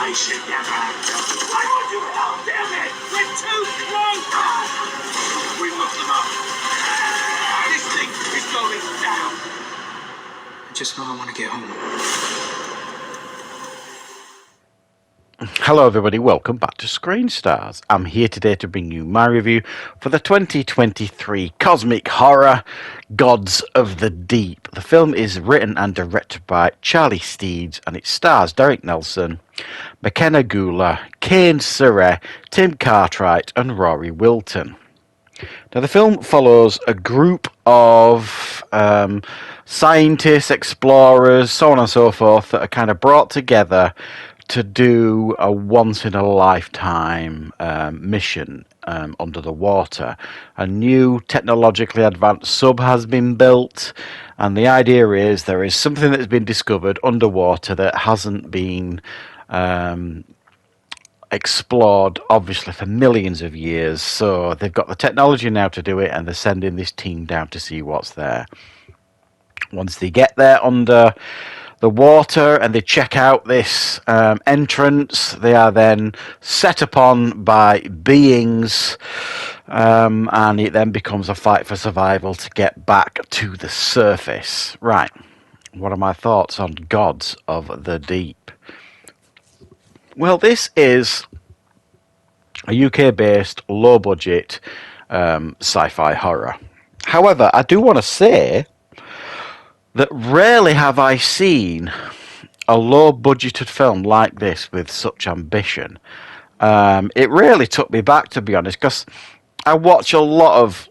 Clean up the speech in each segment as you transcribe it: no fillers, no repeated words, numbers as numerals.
I should never have done. Why won't you help, damn it? We're too close! We looked them up. This thing is going down. I just know I want to get home. Hello everybody, welcome back to Screenstars. I'm here today to bring you my review for the 2023 cosmic horror Gods of the Deep. The film is written and directed by Charlie Steeds and it stars Derek Nelson, McKenna Gula, Kane Surrey, Tim Cartwright and Rory Wilton. Now the film follows a group of scientists, explorers, so on and so forth that are kind of brought together to do a once-in-a-lifetime mission under the water. A new technologically advanced sub has been built, and the idea is there is something that's been discovered underwater that hasn't been explored, obviously, for millions of years. So they've got the technology now to do it, and they're sending this team down to see what's there. Once they get there under the water and they check out this entrance, they are then set upon by beings, and it then becomes a fight for survival to get back to the surface. Right, what are my thoughts on Gods of the Deep? Well, this is a UK-based, low-budget sci-fi horror. However, I do want to say that rarely have I seen a low-budgeted film like this with such ambition. It really took me back, to be honest, because I watch a lot of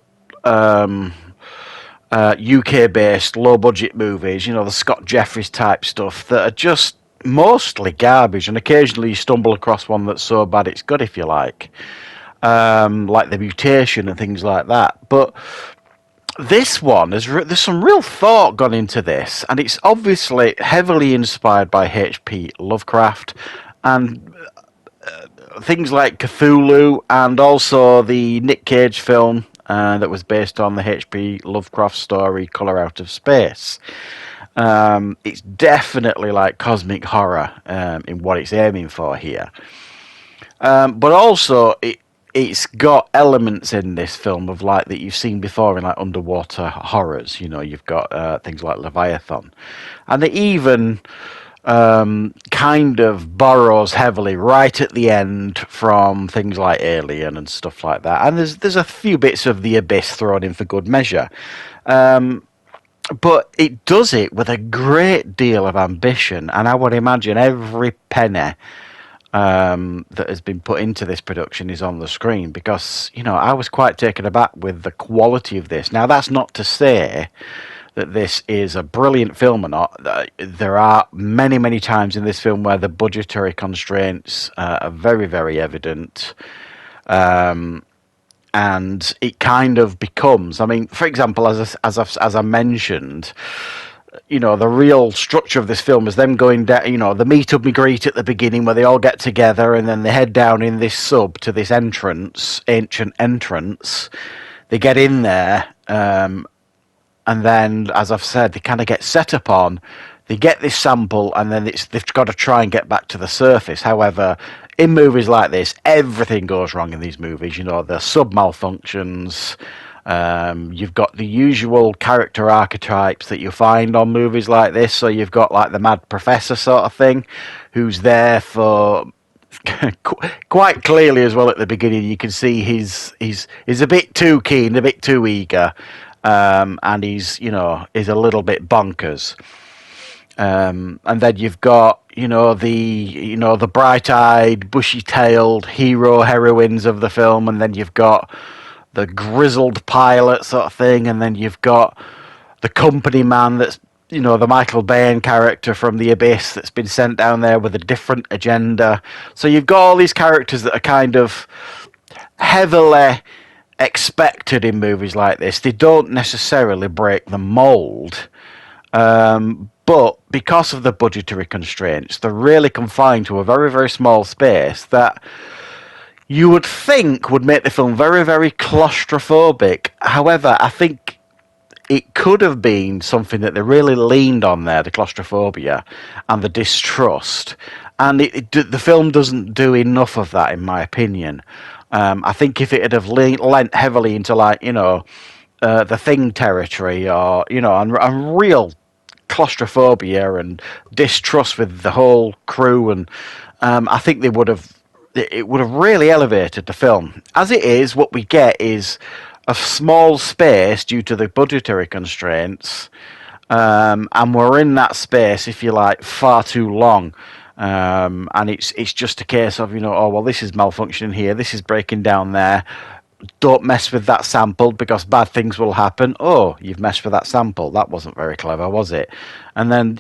UK-based, low-budget movies, you know, the Scott Jeffries type stuff, that are just mostly garbage, and occasionally you stumble across one that's so bad it's good, if you like The Mutation and things like that. But this one, there's some real thought gone into this, and it's obviously heavily inspired by H.P. Lovecraft and things like Cthulhu, and also the Nick Cage film that was based on the H.P. Lovecraft story Colour Out of Space. It's definitely like cosmic horror in what it's aiming for here. But also, it's got elements in this film of like that you've seen before in like underwater horrors. You know, you've got things like Leviathan, and it even kind of borrows heavily right at the end from things like Alien and stuff like that. And there's a few bits of The Abyss thrown in for good measure. But it does it with a great deal of ambition, and I would imagine every penny that has been put into this production is on the screen, because, you know, I was quite taken aback with the quality of this. Now, that's not to say that this is a brilliant film or not. There are many, many times in this film where the budgetary constraints are very, very evident. And it kind of becomes, I mean, for example, as I mentioned, you know, the real structure of this film is them going down, you know, the meet up and greet at the beginning where they all get together and then they head down in this sub to this ancient entrance. They get in there, and then, as I've said, they kind of get set upon. They get this sample, and then they've got to try and get back to the surface. However, in movies like this, everything goes wrong in these movies. You know, the sub malfunctions. You've got the usual character archetypes that you find on movies like this. So you've got like the mad professor sort of thing, who's there for quite clearly as well at the beginning. You can see he's a bit too keen, a bit too eager, and he's a little bit bonkers. And then you've got the bright-eyed, bushy-tailed hero heroines of the film, and then you've got the grizzled pilot sort of thing, and then you've got the company man that's, you know, the Michael Bain character from The Abyss that's been sent down there with a different agenda. So you've got all these characters that are kind of heavily expected in movies like this. They don't necessarily break the mold, but because of the budgetary constraints, they're really confined to a very, very small space that you would think would make the film very, very claustrophobic. However, I think it could have been something that they really leaned on there, the claustrophobia and the distrust, and the film doesn't do enough of that, in my opinion. I think if it had have lent heavily into, like, the Thing territory, or and real claustrophobia and distrust with the whole crew, and I think they would have it would have really elevated the film. As it is, what we get is a small space due to the budgetary constraints, and we're in that space, if you like, far too long. And it's just a case of, oh well, this is malfunctioning here, this is breaking down there. Don't mess with that sample because bad things will happen. Oh, you've messed with that sample. That wasn't very clever, was it? And then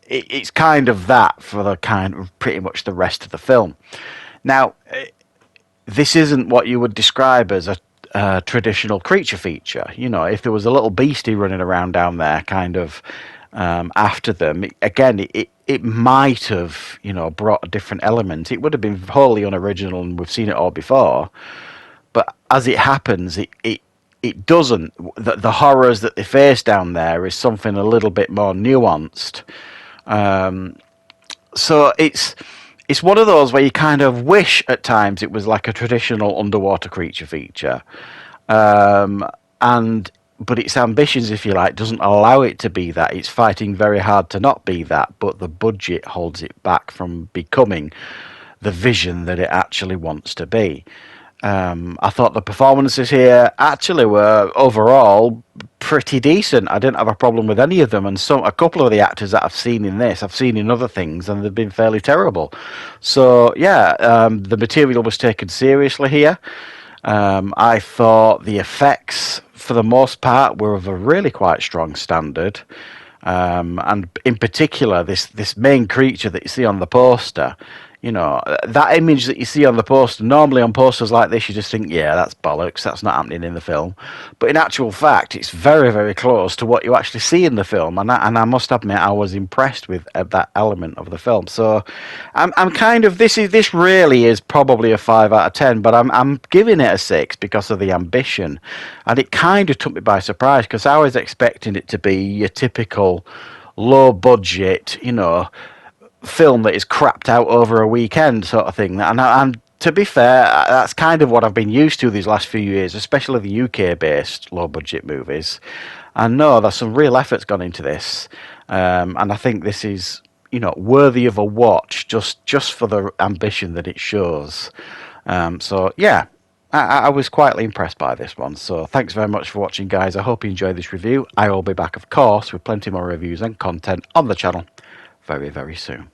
it's kind of that for the kind of pretty much the rest of the film. Now, this isn't what you would describe as a traditional creature feature. If there was a little beastie running around down there, kind of after them, it might have, brought a different element. It would have been wholly unoriginal, and we've seen it all before. But as it happens, it doesn't. The horrors that they face down there is something a little bit more nuanced. So it's one of those where you kind of wish at times it was like a traditional underwater creature feature, but its ambitions, if you like, doesn't allow it to be that. It's fighting very hard to not be that, but the budget holds it back from becoming the vision that it actually wants to be. I thought the performances here actually were overall pretty decent. I didn't have a problem with any of them, and a couple of the actors that I've seen in this, I've seen in other things, and they've been fairly terrible. So yeah, the material was taken seriously here. I thought the effects, for the most part, were of a really quite strong standard. And in particular, this main creature that you see on the poster, that image that you see on the poster, normally on posters like this, you just think, yeah, that's bollocks, that's not happening in the film. But in actual fact, it's very, very close to what you actually see in the film. And I must admit, I was impressed with that element of the film. So I'm kind of, this really is probably a 5 out of 10, but I'm giving it a 6 because of the ambition. And it kind of took me by surprise, because I was expecting it to be your typical low budget, film that is crapped out over a weekend sort of thing. And to be fair, that's kind of what I've been used to these last few years, especially the UK-based low-budget movies. And no, there's some real effort's gone into this, and I think this is, worthy of a watch just for the ambition that it shows. So yeah, I was quietly impressed by this one. So thanks very much for watching, guys. I hope you enjoyed this review. I will be back, of course, with plenty more reviews and content on the channel very, very soon.